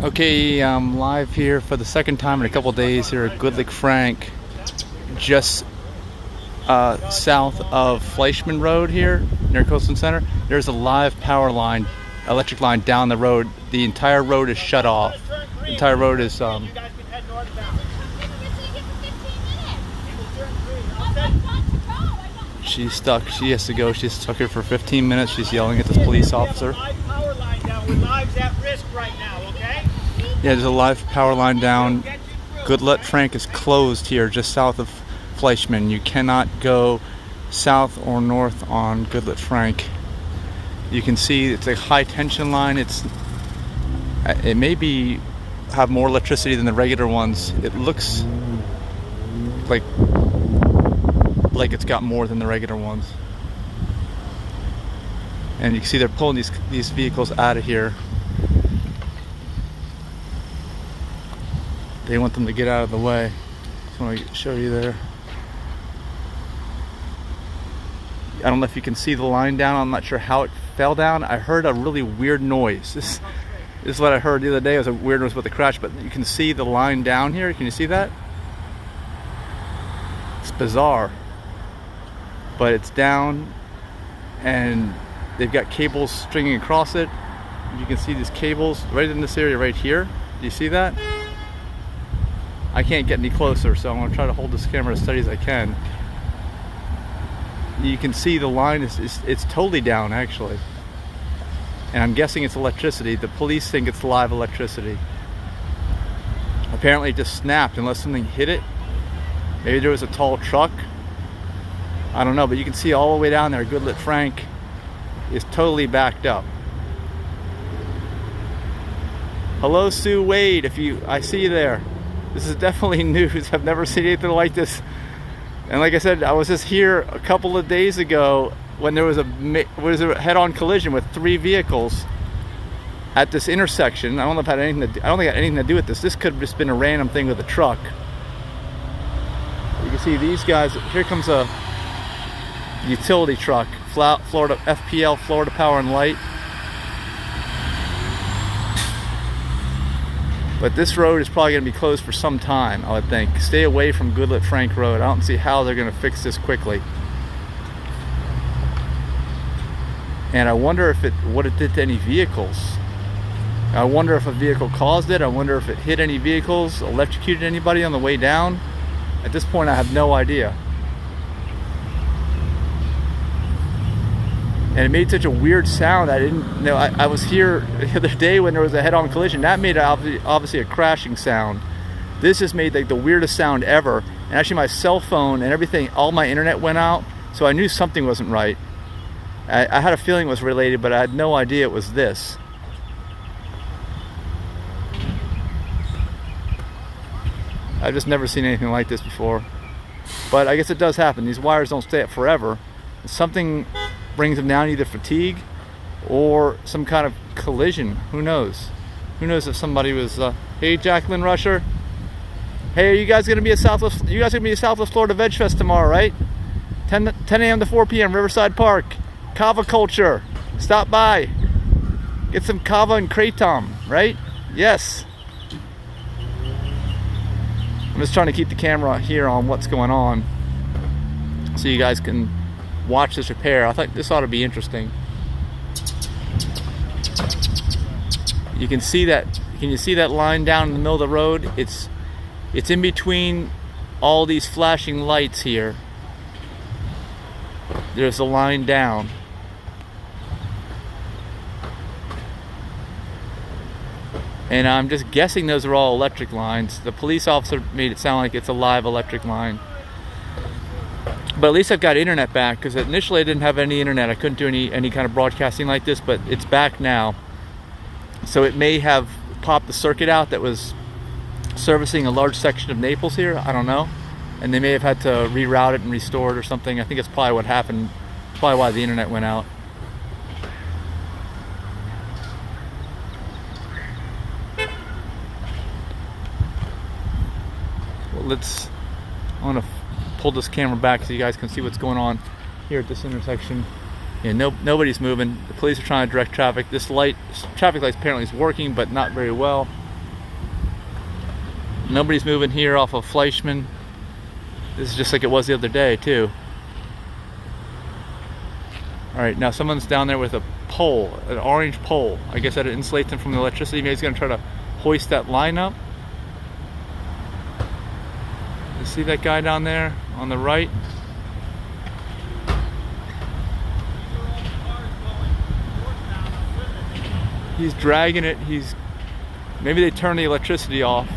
Okay, I'm live here for the second time in a couple days here at Goodlette, just south of Fleischmann Road here near Coastal Center. There's a live power line, electric line down the road. The entire road is shut off. The entire road is she's stuck. She has to go. She's stuck here for 15 minutes. She's yelling at this police officer. Yeah, there's a live power line down. Goodlette Frank is closed here just south of Fleischmann. You cannot go south or north on Goodlette Frank. You can see it's a high tension line. It may have more electricity than the regular ones. It looks like it's got more than the regular ones. And you can see they're pulling these vehicles out of here. They want them to get out of the way. Just want to show you there. I don't know if you can see the line down. I'm not sure how it fell down. I heard a really weird noise. This is what I heard the other day. It was a weird noise with the crash, but you can see the line down here. Can you see that? It's bizarre. But it's down, and they've got cables stringing across it. You can see these cables right in this area right here. Do you see that? I can't get any closer, so I'm going to try to hold this camera as steady as I can. You can see the line it's totally down, actually. And I'm guessing it's electricity. The police think it's live electricity. Apparently it just snapped unless something hit it. Maybe there was a tall truck. I don't know, but you can see all the way down there, Goodlette Frank is totally backed up. Hello, Sue Wade, I see you there. This is definitely news. I've never seen anything like this. And like I said, I was just here a couple of days ago when there was a head-on collision with 3 vehicles at this intersection. I don't know if it had anything to do, I don't think it had anything to do with this. This could have just been a random thing with a truck. You can see these guys. Here comes a utility truck, Florida FPL, Florida Power and Light. But this road is probably going to be closed for some time, I would think. Stay away from Goodlette Frank Road. I don't see how they're going to fix this quickly. And I wonder what it did to any vehicles. I wonder if a vehicle caused it. I wonder if it hit any vehicles, electrocuted anybody on the way down. At this point, I have no idea. And it made such a weird sound. I didn't know. I was here the other day when there was a head-on collision. That made obviously a crashing sound. This just made like the weirdest sound ever. And actually my cell phone and everything, all my internet went out. So I knew something wasn't right. I had a feeling it was related, but I had no idea it was this. I've just never seen anything like this before. But I guess it does happen. These wires don't stay up forever. Something brings them down, either fatigue or some kind of collision. Who knows? Who knows if somebody was hey, Jacqueline Rusher, hey, are you guys gonna be at Southwest Florida Veg Fest tomorrow, right? 10 a.m. to 4 p.m. Riverside Park. Kava culture. Stop by, get some kava and kratom, right? Yes. I'm just trying to keep the camera here on what's going on so you guys can watch this repair. I thought this ought to be interesting. You can see that. Can you see that line down in the middle of the road? It's in between all these flashing lights here. There's a line down. And I'm just guessing those are all electric lines. The police officer made it sound like it's a live electric line. But at least I've got internet back, because initially I didn't have any internet. I couldn't do any kind of broadcasting like this, but it's back now. So it may have popped the circuit out that was servicing a large section of Naples here. I don't know. And they may have had to reroute it and restore it or something. I think it's probably what happened. Probably why the internet went out. Well, I want to pull this camera back so you guys can see what's going on here at this intersection. Yeah, nobody's moving. The police are trying to direct traffic. This traffic light apparently is working, but not very well. Nobody's moving here off of Fleischmann. This is just like it was the other day too. Alright, now someone's down there with a pole, an orange pole. I guess that insulates them from the electricity. Maybe he's going to try to hoist that line up. You see that guy down there on the right? He's dragging it. Maybe they turned the electricity off.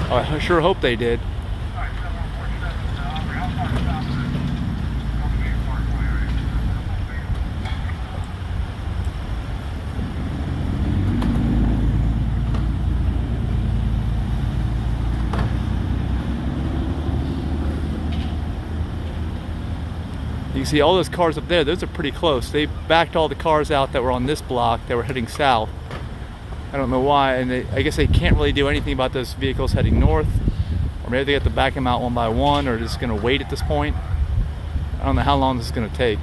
Oh, I sure hope they did. You can see all those cars up there, those are pretty close. They backed all the cars out that were on this block that were heading south. I don't know why, and I guess they can't really do anything about those vehicles heading north. Or maybe they have to back them out one by one, or just gonna wait at this point. I don't know how long this is gonna take.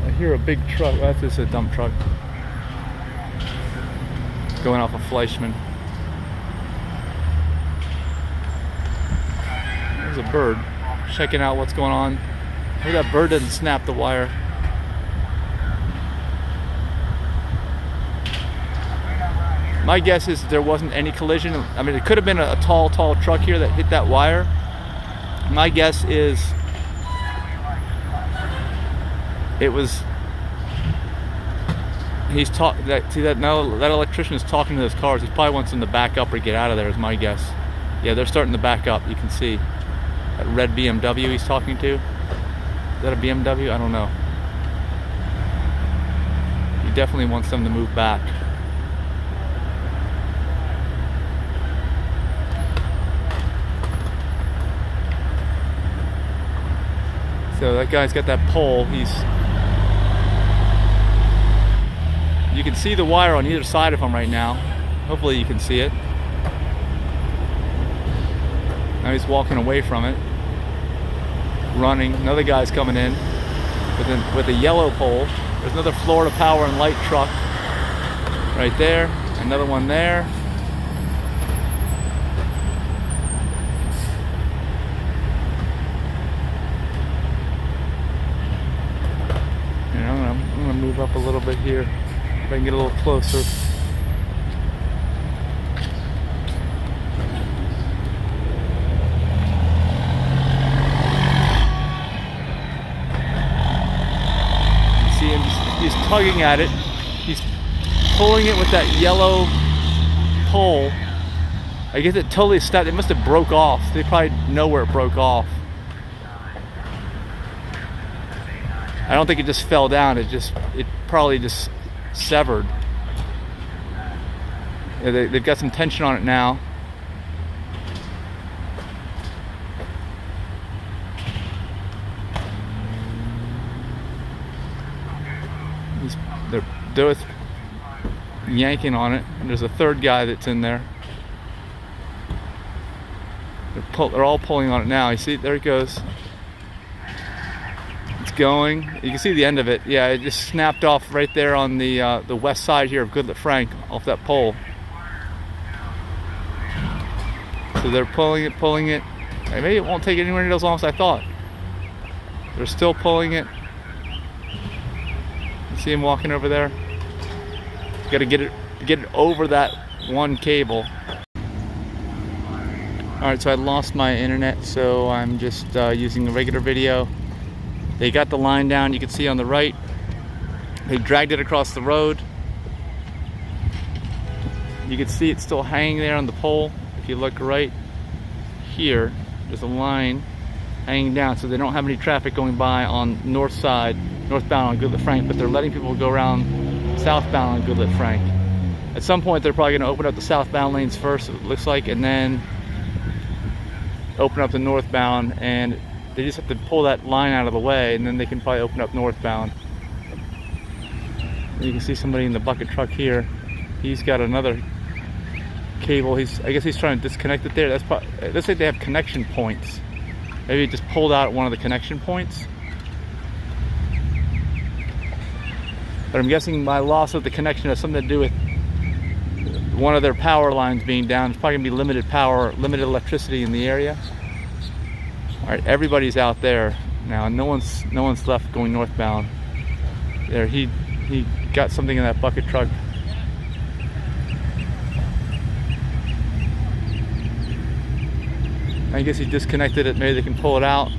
I hear a big truck. Oh, that's just a dump truck. Going off of Fleischmann. There's a bird. Checking out what's going on. Maybe that bird didn't snap the wire. My guess is there wasn't any collision. I mean, it could have been a tall truck here that hit that wire. My guess is it was. He's talking. See that now? That electrician is talking to those cars. He probably wants them to back up or get out of there. Is my guess. Yeah, they're starting to back up. You can see. That red BMW he's talking to. Is that a BMW? I don't know. He definitely wants them to move back. So that guy's got that pole. You can see the wire on either side of him right now. Hopefully you can see it. Now he's walking away from it, running. Another guy's coming in with a yellow pole. There's another Florida Power and Light truck right there. Another one there. And I'm gonna move up a little bit here if I can get a little closer. He's tugging at it. He's pulling it with that yellow pole. I guess it totally stopped. It must have broke off. They probably know where it broke off. I don't think it just fell down. It probably just severed. Yeah, they've got some tension on it now. They're both yanking on it, and there's a third guy that's in there. They're all pulling on it now. You see, there it goes. It's going. You can see the end of it. Yeah, it just snapped off right there on the west side here of Goodlette Frank, off that pole. So they're pulling it. Maybe it won't take anywhere near as long as I thought. They're still pulling it. See him walking over there? Got to get it over that one cable. Alright, so I lost my internet, so I'm just using the regular video. They got the line down, you can see on the right. They dragged it across the road. You can see it's still hanging there on the pole. If you look right here, there's a line hanging down, so they don't have any traffic going by on north side, northbound on Goodlette Frank, but they're letting people go around southbound on Goodlette Frank. At some point they're probably going to open up the southbound lanes first, it looks like, and then open up the northbound, and they just have to pull that line out of the way, and then they can probably open up northbound. And you can see somebody in the bucket truck here. He's got another cable. I guess he's trying to disconnect it there. It looks like they have connection points. Maybe he just pulled out one of the connection points. But I'm guessing my loss of the connection has something to do with one of their power lines being down. There's probably gonna be limited power, limited electricity in the area. All right, everybody's out there now, and no one's left going northbound. There, he got something in that bucket truck. I guess he disconnected it. Maybe they can pull it out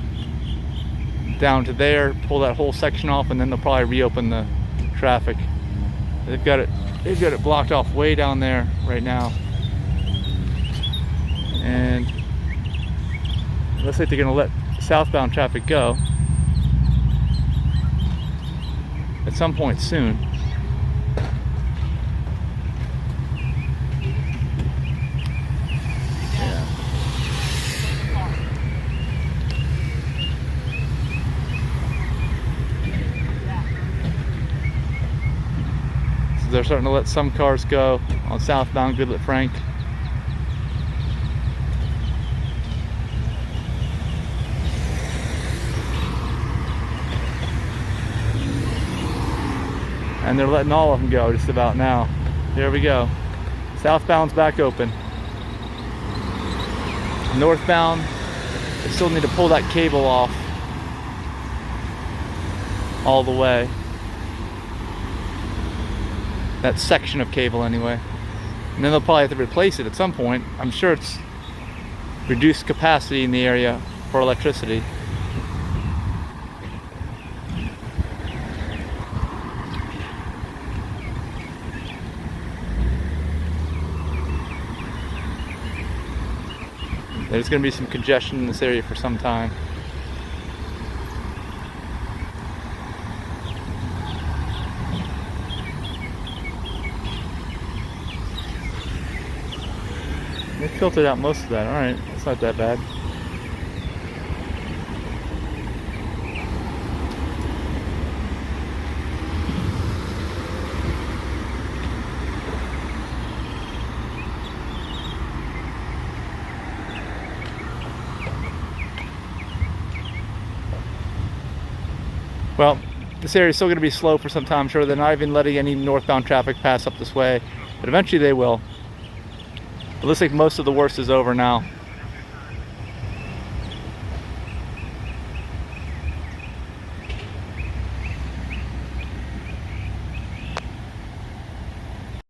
down to there, pull that whole section off, and then they'll probably reopen the traffic. They've got it blocked off way down there right now, and it looks like they're gonna let southbound traffic go at some point soon. Yeah. So they're starting to let some cars go on southbound Goodlette Frank. And they're letting all of them go just about now. Here we go. Southbound's back open. Northbound, they still need to pull that cable off all the way. That section of cable anyway. And then they'll probably have to replace it at some point. I'm sure it's reduced capacity in the area for electricity. There's going to be some congestion in this area for some time. They filtered out most of that. Alright, it's not that bad. Well, this area is still going to be slow for some time. I'm sure they're not even letting any northbound traffic pass up this way, but eventually they will. It looks like most of the worst is over now.